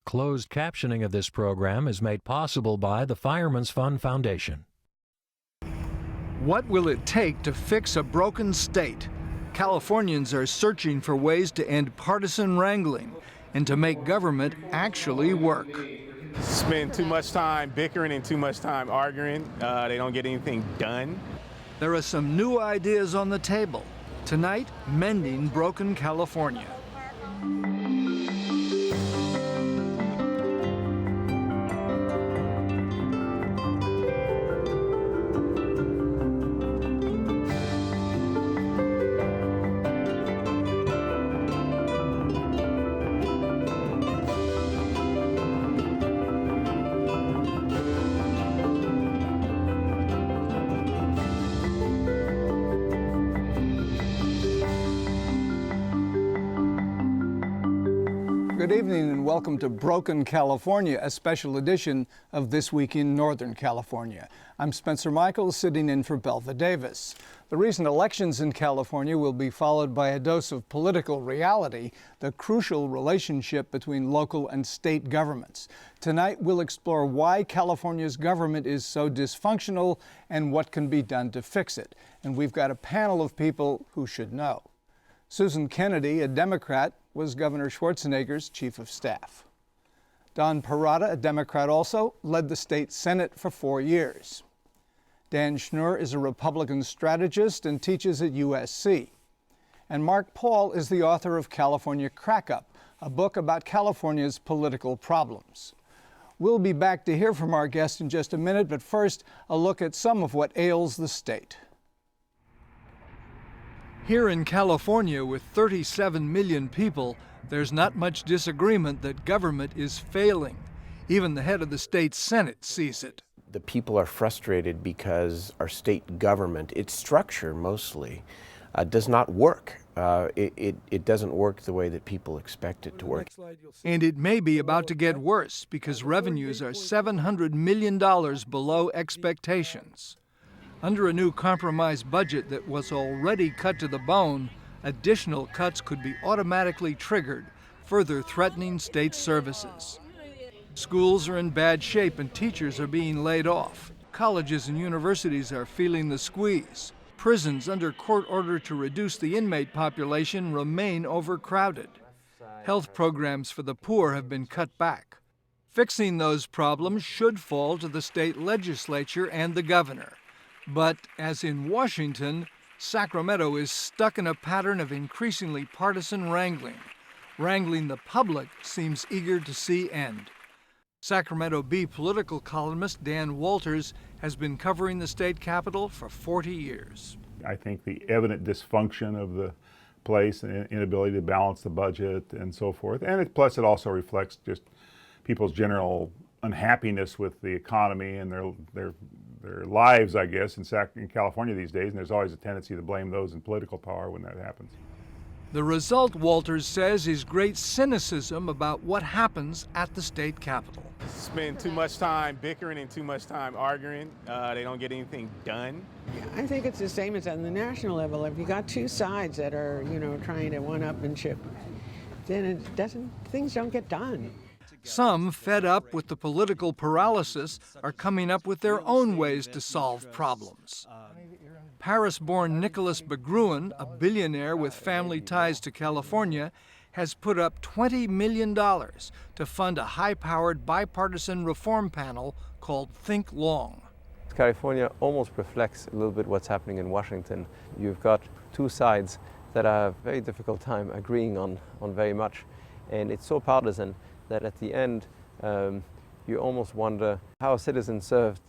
Closed captioning of this program is made possible by the Fireman's Fund Foundation. What will it take to fix a broken state? Californians are searching for ways to end partisan wrangling and to make government actually work. Spend too much time bickering and too much time arguing. They don't get anything done. There are some new ideas on the table. Tonight, mending broken California. Good evening and welcome to Broken California, a special edition of This Week in Northern California. I'm Spencer Michels, sitting in for Belva Davis. The recent elections in California will be followed by a dose of political reality, the crucial relationship between local and state governments. Tonight, we'll explore why California's government is so dysfunctional and what can be done to fix it. And we've got a panel of people who should know. Susan Kennedy, a Democrat, was Governor Schwarzenegger's chief of staff. Don Parada, a Democrat also, led the state Senate for 4 years. Dan Schnur is a Republican strategist and teaches at USC. And Mark Paul is the author of California Crack-Up, a book about California's political problems. We'll be back to hear from our guest in just a minute, but first, a look at some of what ails the state. Here in California, with 37 million people, there's not much disagreement that government is failing. Even the head of the state Senate sees it. The people are frustrated because our state government, its structure mostly, does not work. It doesn't work the way that people expect it to work. And it may be about to get worse because revenues are $700 million below expectations. Under a new compromise budget that was already cut to the bone, additional cuts could be automatically triggered, further threatening state services. Schools are in bad shape and teachers are being laid off. Colleges and universities are feeling the squeeze. Prisons under court order to reduce the inmate population remain overcrowded. Health programs for the poor have been cut back. Fixing those problems should fall to the state legislature and the governor. But, as in Washington, Sacramento is stuck in a pattern of increasingly partisan wrangling. Wrangling the public seems eager to see end. Sacramento Bee political columnist Dan Walters has been covering the state capitol for 40 years. I think the evident dysfunction of the place and inability to balance the budget and so forth, and plus it also reflects just people's general unhappiness with the economy and their lives, I guess, in California these days, and there's always a tendency to blame those in political power when that happens. The result, Walters says, is great cynicism about what happens at the state capitol. Spend too much time bickering and too much time arguing. They don't get anything done. I think it's the same as on the national level. If you got two sides that are, trying to one-upmanship, then things don't get done. Some, fed up with the political paralysis, are coming up with their own ways to solve problems. Paris-born Nicholas Begruen, a billionaire with family ties to California, has put up $20 million to fund a high-powered bipartisan reform panel called Think Long. California almost reflects a little bit what's happening in Washington. You've got two sides that have a very difficult time agreeing on very much, and it's so partisan that at the end, you almost wonder how a citizen served.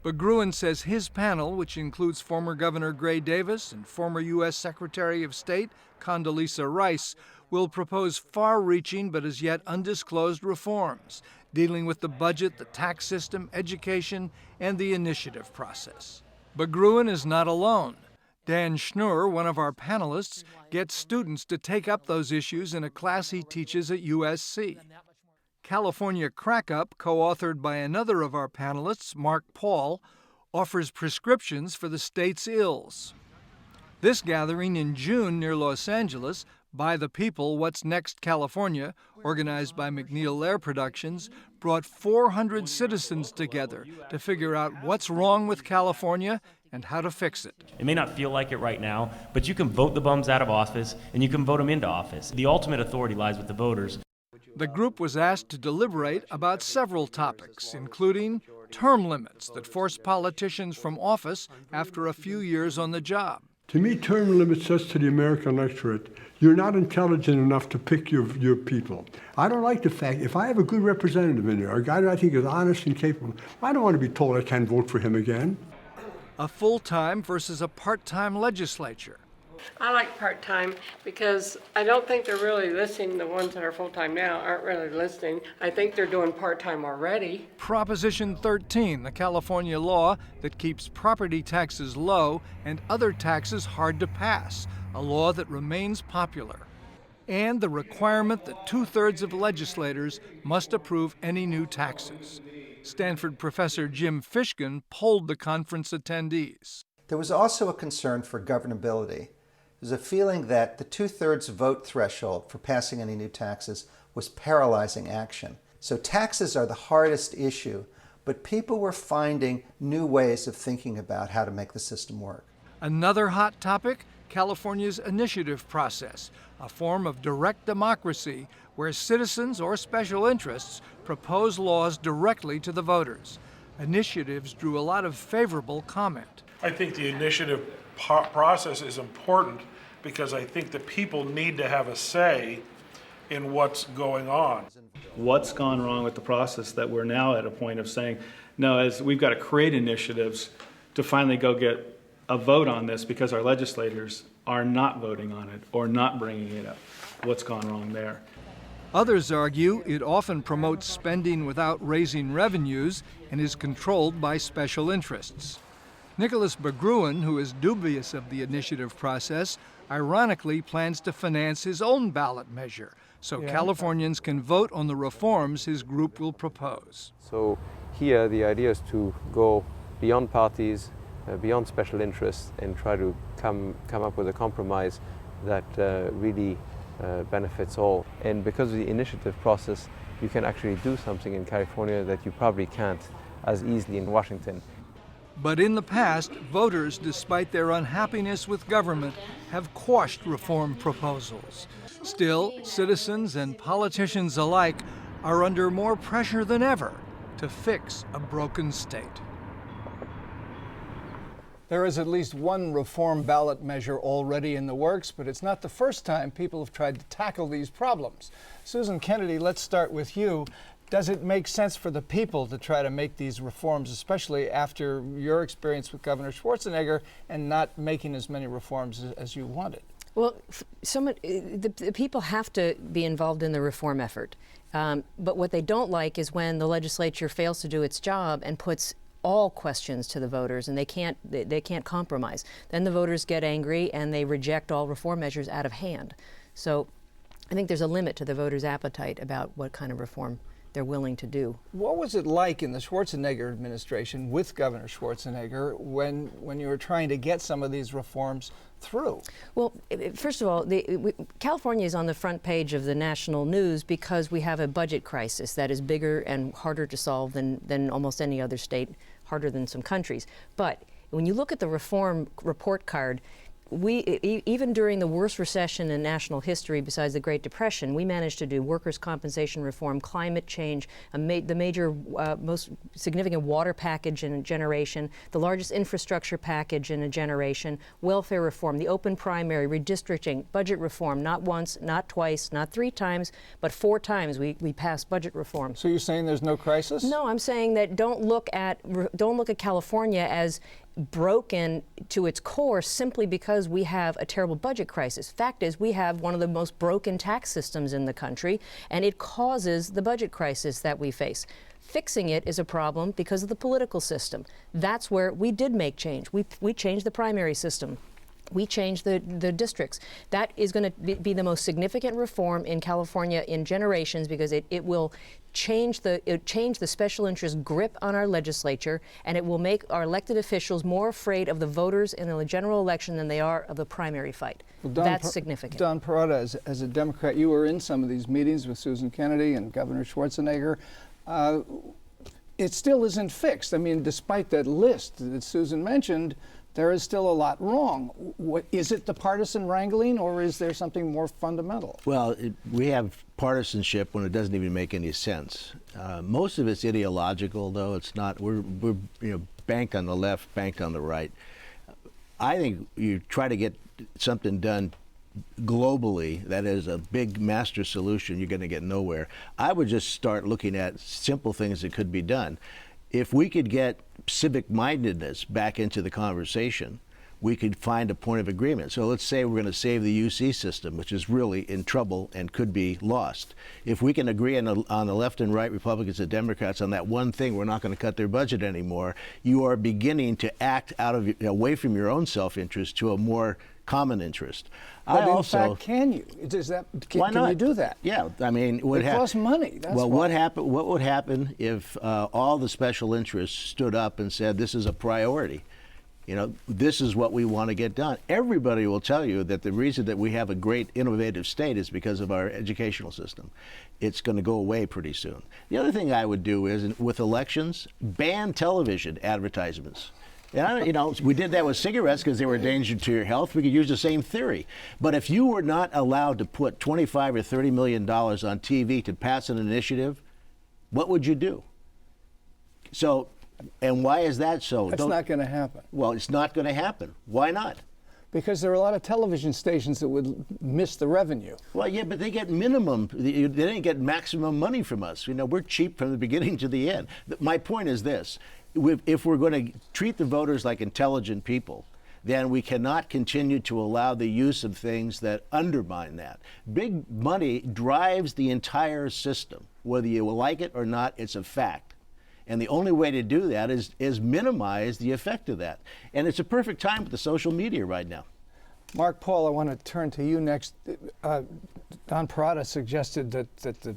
Begruen says his panel, which includes former Governor Gray Davis and former U.S. Secretary of State Condoleezza Rice, will propose far-reaching but as yet undisclosed reforms, dealing with the budget, the tax system, education, and the initiative process. Begruen is not alone. Dan Schnur, one of our panelists, gets students to take up those issues in a class he teaches at USC. California Crack-Up, co-authored by another of our panelists, Mark Paul, offers prescriptions for the state's ills. This gathering in June near Los Angeles By the People, What's Next California, organized by McNeil Lair Productions, brought 400 citizens together to figure out what's wrong with California and how to fix it. It may not feel like it right now, but you can vote the bums out of office and you can vote them into office. The ultimate authority lies with the voters. The group was asked to deliberate about several topics, including term limits that force politicians from office after a few years on the job. To me, term limits says to the American electorate, you're not intelligent enough to pick your people. I don't like the fact, if I have a good representative in there, a guy that I think is honest and capable, I don't want to be told I can't vote for him again. A full-time versus a part-time legislature. I like part-time because I don't think they're really listening. The ones that are full-time now aren't really listening. I think they're doing part-time already. Proposition 13, the California law that keeps property taxes low and other taxes hard to pass, a law that remains popular. And the requirement that 2/3 of legislators must approve any new taxes. Stanford professor Jim Fishkin polled the conference attendees. There was also a concern for governability. There's a feeling that the 2/3 vote threshold for passing any new taxes was paralyzing action. So taxes are the hardest issue, but people were finding new ways of thinking about how to make the system work. Another hot topic, California's initiative process, a form of direct democracy where citizens or special interests propose laws directly to the voters. Initiatives drew a lot of favorable comment. I think the initiative process is important because I think the people need to have a say in what's going on. What's gone wrong with the process that we're now at a point of saying, no, as we've got to create initiatives to finally go get a vote on this because our legislators are not voting on it or not bringing it up. What's gone wrong there? Others argue it often promotes spending without raising revenues and is controlled by special interests. Nicholas Bergruen, who is dubious of the initiative process, ironically plans to finance his own ballot measure so Californians can vote on the reforms his group will propose. So here the idea is to go beyond parties, beyond special interests, and try to come up with a compromise that really benefits all. And because of the initiative process, you can actually do something in California that you probably can't as easily in Washington. But in the past, voters, despite their unhappiness with government, have quashed reform proposals. Still, citizens and politicians alike are under more pressure than ever to fix a broken state. There is at least one reform ballot measure already in the works, but it's not the first time people have tried to tackle these problems. Susan Kennedy, let's start with you. Does it make sense for the people to try to make these reforms, especially after your experience with Governor Schwarzenegger and not making as many reforms as you wanted? Well, the people have to be involved in the reform effort. But what they don't like is when the legislature fails to do its job and puts all questions to the voters, and they can't compromise. Then the voters get angry and they reject all reform measures out of hand. So I think there's a limit to the voters' appetite about what kind of reform they're willing to do. What was it like in the Schwarzenegger administration with Governor Schwarzenegger when you were trying to get some of these reforms through? Well, first of all, California is on the front page of the national news because we have a budget crisis that is bigger and harder to solve than almost any other state, harder than some countries. But when you look at the reform report card, even during the worst recession in national history besides the Great Depression, we managed to do workers' compensation reform, climate change, the major, most significant water package in a generation, the largest infrastructure package in a generation, welfare reform, the open primary, redistricting, budget reform, not once, not twice, not 3 times, but 4 times we passed budget reform. So you're saying there's no crisis? No, I'm saying that don't look at California as broken to its core simply because we have a terrible budget crisis. Fact is, we have one of the most broken tax systems in the country, and it causes the budget crisis that we face. Fixing it is a problem because of the political system. That's where we did make change. We changed the primary system. We changed the districts. That is going to be the most significant reform in California in generations because it will change the special interest grip on our legislature, and it will make our elected officials more afraid of the voters in the general election than they are of the primary fight. Well, That's significant. Don Perrotta, as a Democrat, you were in some of these meetings with Susan Kennedy and Governor Schwarzenegger. It still isn't fixed. I mean, despite that list that Susan mentioned, there is still a lot wrong. Is it the partisan wrangling, or is there something more fundamental? Well, we have partisanship when it doesn't even make any sense. Most of it's ideological, though. It's not. We're banked on the left, banked on the right. I think you try to get something done globally that is a big master solution, you're going to get nowhere. I would just start looking at simple things that could be done. If we could get civic mindedness back into the conversation, we could find a point of agreement. So let's say we're going to save the UC system, which is really in trouble and could be lost. If we can agree on the left and right, Republicans and Democrats, on that one thing, we're not going to cut their budget anymore, you are beginning to act away from your own self-interest to a more common interest. But in fact, can you? Why not? Can you do that? Yeah, I mean, it costs money. That's well, why. what would happen if all the special interests stood up and said, this is a priority? This is what we want to get done. Everybody will tell you that the reason that we have a great innovative state is because of our educational system. It's going to go away pretty soon. The other thing I would do is, with elections, ban television advertisements. And we did that with cigarettes because they were a danger to your health. We could use the same theory. But if you were not allowed to put $25 or $30 million on TV to pass an initiative, what would you do? So, and why is that so? That's not going to happen. Well, it's not going to happen. Why not? Because there are a lot of television stations that would miss the revenue. Well, yeah, but they get minimum. They didn't get maximum money from us. We're cheap from the beginning to the end. My point is this. If we're going to treat the voters like intelligent people, then we cannot continue to allow the use of things that undermine that. Big money drives the entire system. Whether you like it or not, it's a fact. And the only way to do that is minimize the effect of that. And it's a perfect time with the social media right now. Mark Paul, I want to turn to you next. Don Perrotta suggested that the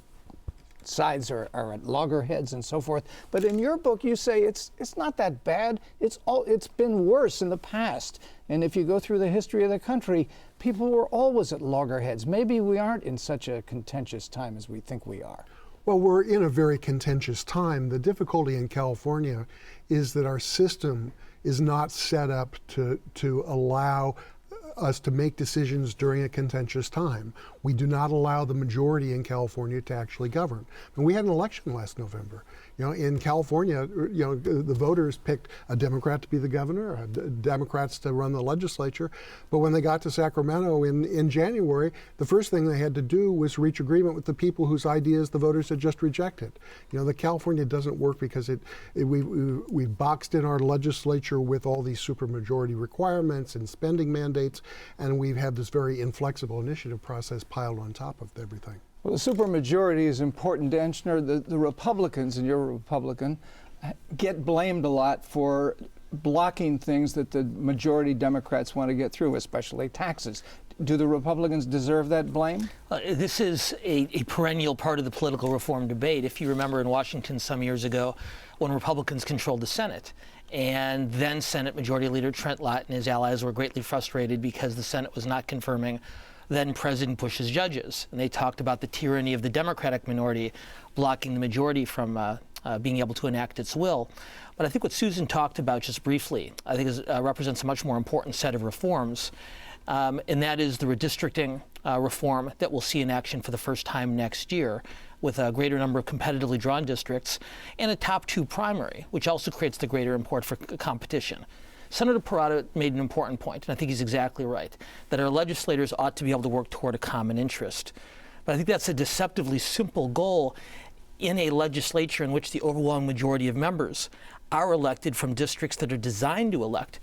sides are at loggerheads and so forth. But in your book, you say it's not that bad. It's been worse in the past. And if you go through the history of the country, people were always at loggerheads. Maybe we aren't in such a contentious time as we think we are. Well, we're in a very contentious time. The difficulty in California is that our system is not set up to allow us to make decisions during a contentious time. We do not allow the majority in California to actually govern. And we had an election last November. In California, the voters picked a Democrat to be the governor, Democrats to run the legislature. But when they got to Sacramento in January, the first thing they had to do was reach agreement with the people whose ideas the voters had just rejected. The California doesn't work because we've boxed in our legislature with all these supermajority requirements and spending mandates, and we've had this very inflexible initiative process piled on top of everything. Well, the supermajority is important, Dan Schnur. The Republicans, and you're a Republican, get blamed a lot for blocking things that the majority Democrats want to get through, especially taxes. Do the Republicans deserve that blame? This is a perennial part of the political reform debate. If you remember in Washington some years ago, when Republicans controlled the Senate, and then Senate Majority Leader Trent Lott and his allies were greatly frustrated because the Senate was not confirming then President Bush's judges. And they talked about the tyranny of the Democratic minority blocking the majority from being able to enact its will. But I think what Susan talked about just briefly, I think represents a much more important set of reforms, and that is the redistricting reform that we'll see in action for the first time next year, with a greater number of competitively drawn districts and a top two primary, which also creates the greater import for competition. Senator Perrotta made an important point, and I think he's exactly right, that our legislators ought to be able to work toward a common interest. But I think that's a deceptively simple goal in a legislature in which the overwhelming majority of members are elected from districts that are designed to elect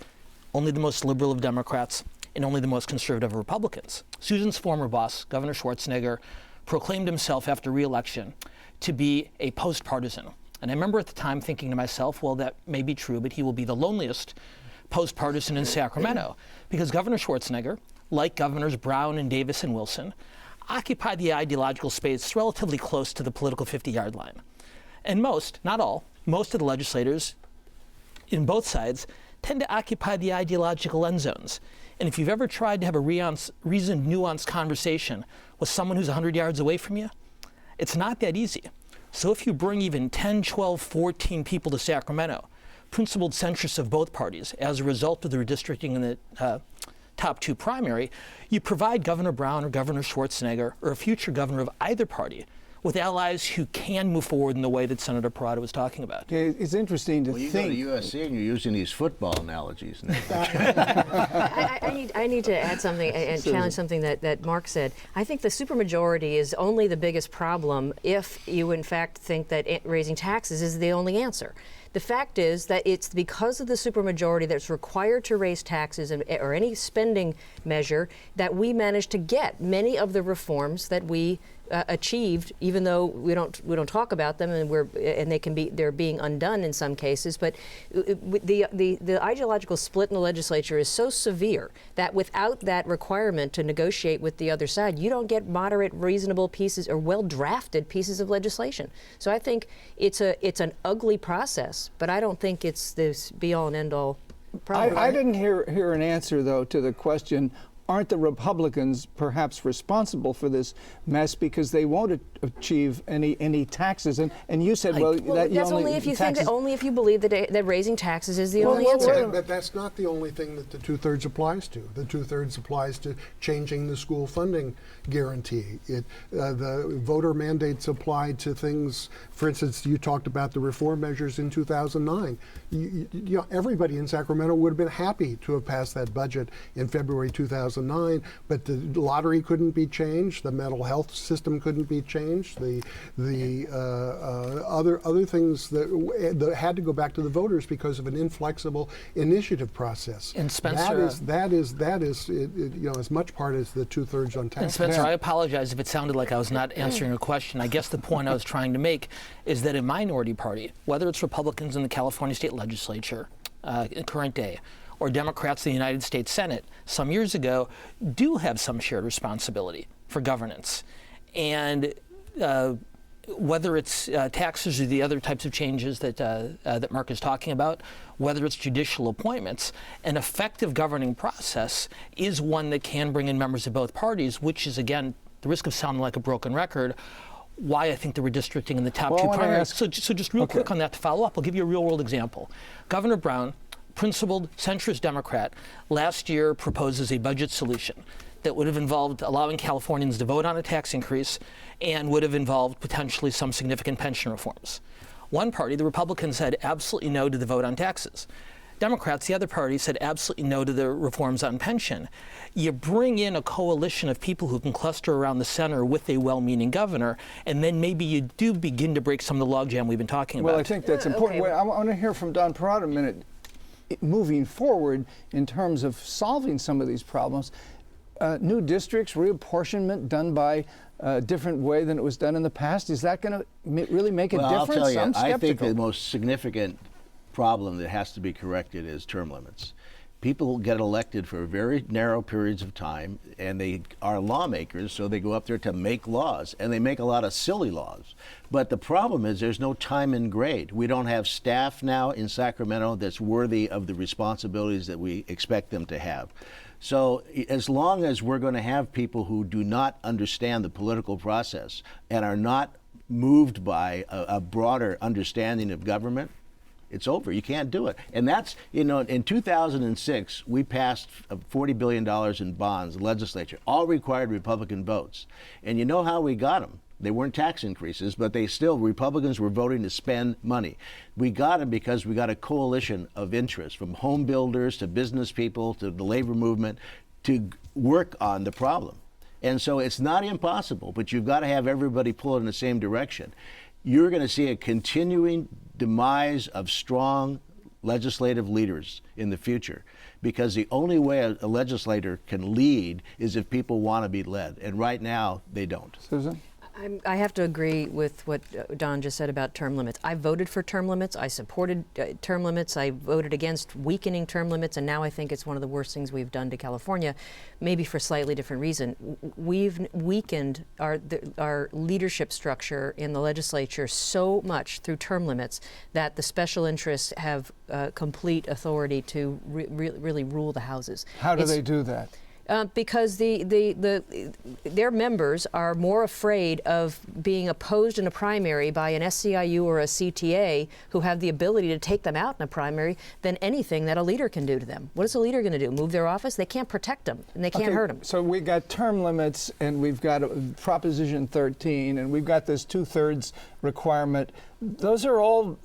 only the most liberal of Democrats and only the most conservative of Republicans. Susan's former boss, Governor Schwarzenegger, proclaimed himself after re-election to be a post-partisan. And I remember at the time thinking to myself, well, that may be true, but he will be the loneliest post-partisan in Sacramento, because Governor Schwarzenegger, like Governors Brown and Davis and Wilson, occupy the ideological space relatively close to the political 50-yard line. And most, not all, most of the legislators in both sides tend to occupy the ideological end zones. And if you've ever tried to have a reasoned, nuanced conversation with someone who's 100 yards away from you, it's not that easy. So if you bring even 10, 12, 14 people to Sacramento, principled centrists of both parties, as a result of the redistricting in the top two primary, you provide Governor Brown or Governor Schwarzenegger or a future governor of either party with allies who can move forward in the way that Senator Parada was talking about. It's interesting to you think. go to USC and you're using these football analogies. I need to add something and challenge something that Mark said. I think the supermajority is only the biggest problem if you in fact think that raising taxes is the only answer. The fact is that it's because of the supermajority that's required to raise taxes or any spending measure that we managed to get many of the reforms that we achieved, even though we don't talk about them, and they're being undone in some cases. But the ideological split in the legislature is so severe that without that requirement to negotiate with the other side, you don't get moderate, reasonable pieces or well-drafted pieces of legislation. So I think it's an ugly process, but I don't think it's this be-all and end-all problem. I didn't hear an answer, though, to the question, aren't the Republicans perhaps responsible for this mess because they won't achieve any taxes? And you said, that's only if you think only if you believe that raising taxes is the only answer. But that's not the only thing that the 2/3 applies to. The 2/3 applies to changing the school funding guarantee. The voter mandates apply to things. For instance, you talked about the reform measures in 2009. Everybody in Sacramento would have been happy to have passed that budget in February 2009, but the lottery couldn't be changed, the mental health system couldn't be changed, the other things that had to go back to the voters because of an inflexible initiative process. And Spencer, that is as much part as the 2/3 on tax. And Spencer, I apologize if it sounded like I was not answering a question. I guess the point I was trying to make is that a minority party, whether it's Republicans in the California state legislature, current day, or Democrats in the United States Senate some years ago, do have some shared responsibility for governance. And whether it's taxes or the other types of changes that Mark is talking about, whether it's judicial appointments, an effective governing process is one that can bring in members of both parties, which is, again, the risk of sounding like a broken record, why I think the redistricting in the top two primaries. So just real quick on that to follow up, I'll give you a real-world example. Governor Brown, principled centrist Democrat, last year proposes a budget solution that would have involved allowing Californians to vote on a tax increase and would have involved potentially some significant pension reforms. One party, the Republicans, said absolutely no to the vote on taxes. Democrats, the other party, said absolutely no to the reforms on pension. You bring in a coalition of people who can cluster around the center with a well-meaning governor, and then maybe you do begin to break some of the logjam we've been talking about. Well, I think that's important. I want to hear from Don Parada a minute. Moving forward in terms of solving some of these problems, new districts, reapportionment done by a different way than it was done in the past, is that going to really make a difference? I'll tell you, I'm skeptical. I think the most significant problem that has to be corrected is term limits. People get elected for very narrow periods of time, and they are lawmakers, so they go up there to make laws, and they make a lot of silly laws. But the problem is there's no time and grade. We don't have staff now in Sacramento that's worthy of the responsibilities that we expect them to have. So as long as we're going to have people who do not understand the political process and are not moved by a broader understanding of government, it's over. You can't do it. And that's, in 2006, we passed $40 billion in bonds, the legislature, all required Republican votes. And you know how we got them? They weren't tax increases, but Republicans were voting to spend money. We got them because we got a coalition of interests, from home builders to business people to the labor movement, to work on the problem. And so it's not impossible, but you've got to have everybody pull in the same direction. You're going to see a continuing demise of strong legislative leaders in the future, because the only way a legislator can lead is if people want to be led, and right now they don't. I I have to agree with what Don just said about term limits. I voted for term limits. I supported term limits. I voted against weakening term limits, and now I think it's one of the worst things we've done to California, maybe for a slightly different reason. We've weakened our leadership structure in the legislature so much through term limits that the special interests have complete authority to really rule the houses. How do they do that? Because their members are more afraid of being opposed in a primary by an SCIU or a CTA who have the ability to take them out in a primary than anything that a leader can do to them. What is a leader going to do? Move their office? They can't protect them, and they can't hurt them. So we got term limits, and we've got Proposition 13, and we've got this 2/3 requirement. Those are all,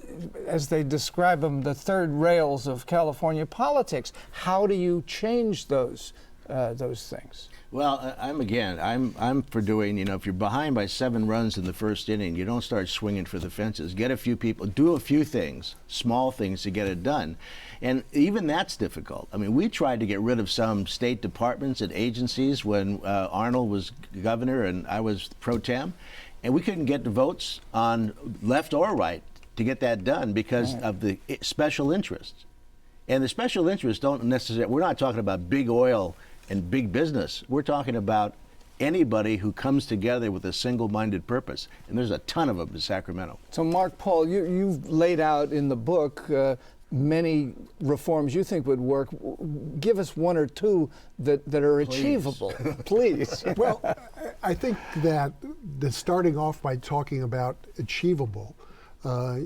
as they describe them, the third rails of California politics. How do you change those things? Well, I'm for doing, if you're behind by 7 runs in the first inning, you don't start swinging for the fences. Get a few people, do a few things, small things to get it done. And even that's difficult. I mean, we tried to get rid of some state departments and agencies when Arnold was governor and I was pro tem, and we couldn't get the votes on left or right to get that done because of the special interests. And the special interests don't necessarily, we're not talking about big oil and big business. We're talking about anybody who comes together with a single-minded purpose, and there's a ton of them in Sacramento. So, Mark Paul, you've laid out in the book many reforms you think would work. Give us one or two that are achievable, please. Well, I think that starting off by talking about achievable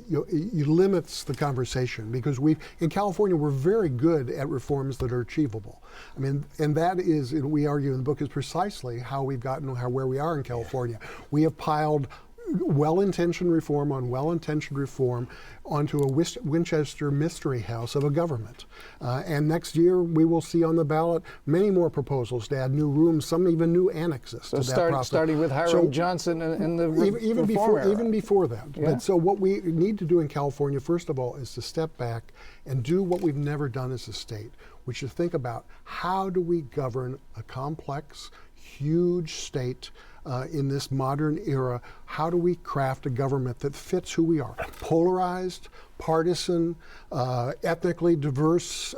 you limits the conversation, because in California we're very good at reforms that are achievable. I mean, and that is, we argue in the book, is precisely how we've gotten where we are in California. We have piled well-intentioned reform on well-intentioned reform onto a Winchester mystery house of a government. And next year we will see on the ballot many more proposals to add new rooms, some even new annexes to that process. Starting with Hiram Johnson and the even before that. Yeah. But so what we need to do in California, first of all, is to step back and do what we've never done as a state, which is think about how do we govern a complex, huge state in this modern era. How do we craft a government that fits who we are? Polarized, partisan, ethnically diverse,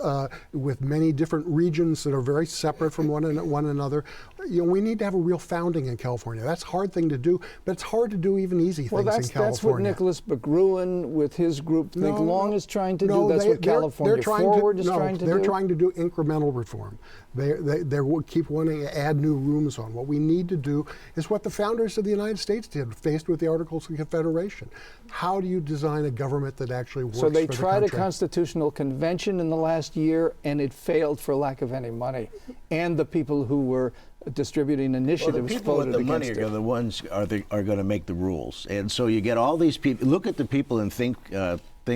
with many different regions that are very separate from one another. We need to have a real founding in California. That's a hard thing to do, but it's hard to do even easy things in California. That's what Nicholas McGruin with his group Think Long is trying to do. That's what California Forward is trying to do. They're trying to do incremental reform. They keep wanting to add new rooms on. What we need to do is what the founders of the United States did, faced with the Articles of Confederation. How do you design a government that actually works for the country? So they tried a constitutional convention in the last year, and it failed for lack of any money. And the people who were distributing initiatives the people with the money are the ones are going to make the rules. And so you get all these people. Look at the people in Think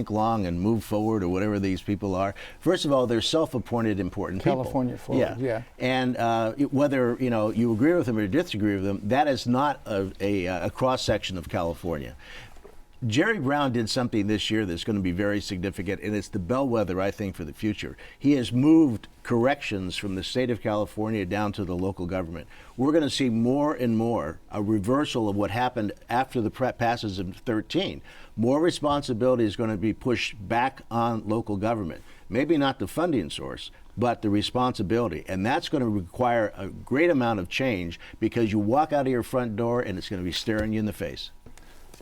Long and Move Forward, or whatever these people are. First of all, they're self-appointed important people. California Forward, yeah. And whether you agree with them or disagree with them, that is not a cross-section of California. Jerry Brown did something this year that's going to be very significant, and it's the bellwether, I think, for the future. He has moved corrections from the state of California down to the local government. We're going to see more and more a reversal of what happened after the passes of 13. More responsibility is going to be pushed back on local government. Maybe not the funding source, but the responsibility. And that's going to require a great amount of change, because you walk out of your front door and it's going to be staring you in the face.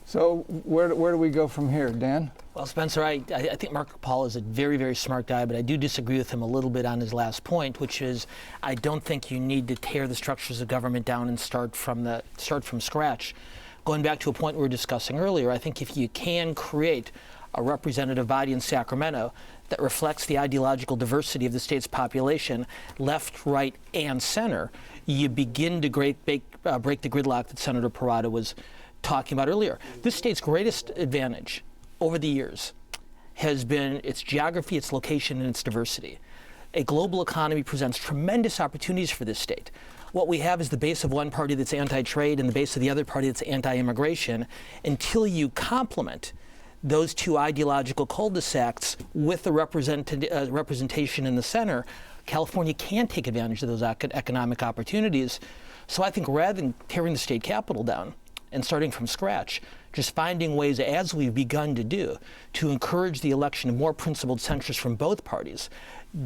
So where do we go from here, Dan? Well, Spencer, I think Mark Paul is a very, very smart guy, but I do disagree with him a little bit on his last point, which is I don't think you need to tear the structures of government down and start from scratch. Going back to a point we were discussing earlier, I think if you can create a representative body in Sacramento that reflects the ideological diversity of the state's population, left, right, and center, you begin to break the gridlock that Senator Parada was talking about earlier. This state's greatest advantage over the years has been its geography, its location, and its diversity. A global economy presents tremendous opportunities for this state. What we have is the base of one party that's anti-trade and the base of the other party that's anti-immigration. Until you complement those two ideological cul-de-sacs with the representation in the center, California can take advantage of those economic opportunities. So I think rather than tearing the state capitol down, and starting from scratch, just finding ways, as we've begun to do, to encourage the election of more principled centrists from both parties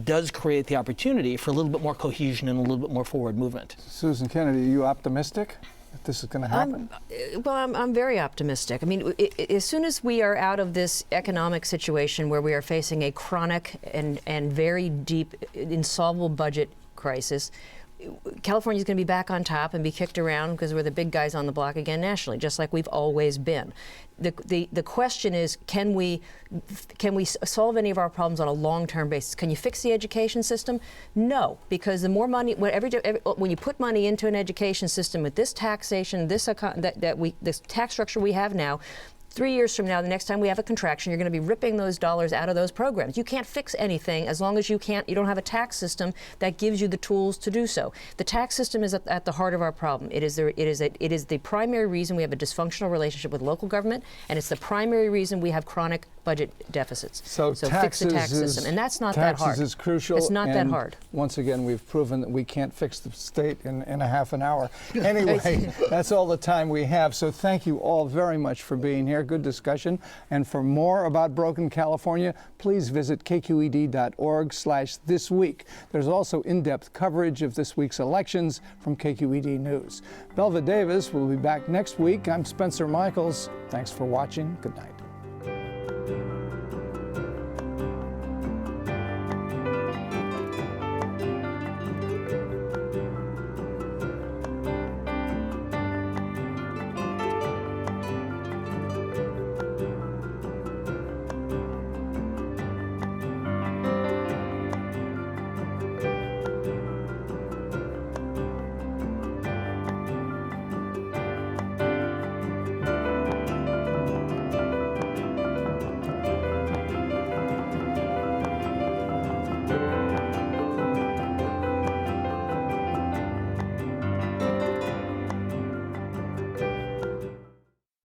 does create the opportunity for a little bit more cohesion and a little bit more forward movement. Susan Kennedy, are you optimistic that this is going to happen? I'm very optimistic. I mean, as soon as we are out of this economic situation where we are facing a chronic and very deep, insolvable budget crisis, California is going to be back on top and be kicked around because we're the big guys on the block again nationally, just like we've always been. The question is, can we solve any of our problems on a long-term basis? Can you fix the education system? No, because the more money, when you put money into an education system with this taxation, this tax structure we have now, 3 years from now, the next time we have a contraction, you're going to be ripping those dollars out of those programs. You can't fix anything as long as you don't have a tax system that gives you the tools to do so. The tax system is at the heart of our problem. It is the primary reason we have a dysfunctional relationship with local government, and it's the primary reason we have chronic budget deficits. So fix the tax system, and that's not that hard. Taxes is crucial. It's not that hard. Once again, we've proven that we can't fix the state in a half an hour. Anyway, that's all the time we have. So thank you all very much for being here. Good discussion. And for more about Broken California, please visit kqed.org/thisweek. There's also in-depth coverage of this week's elections from KQED News. Belva Davis will be back next week. I'm Spencer Michels. Thanks for watching. Good night.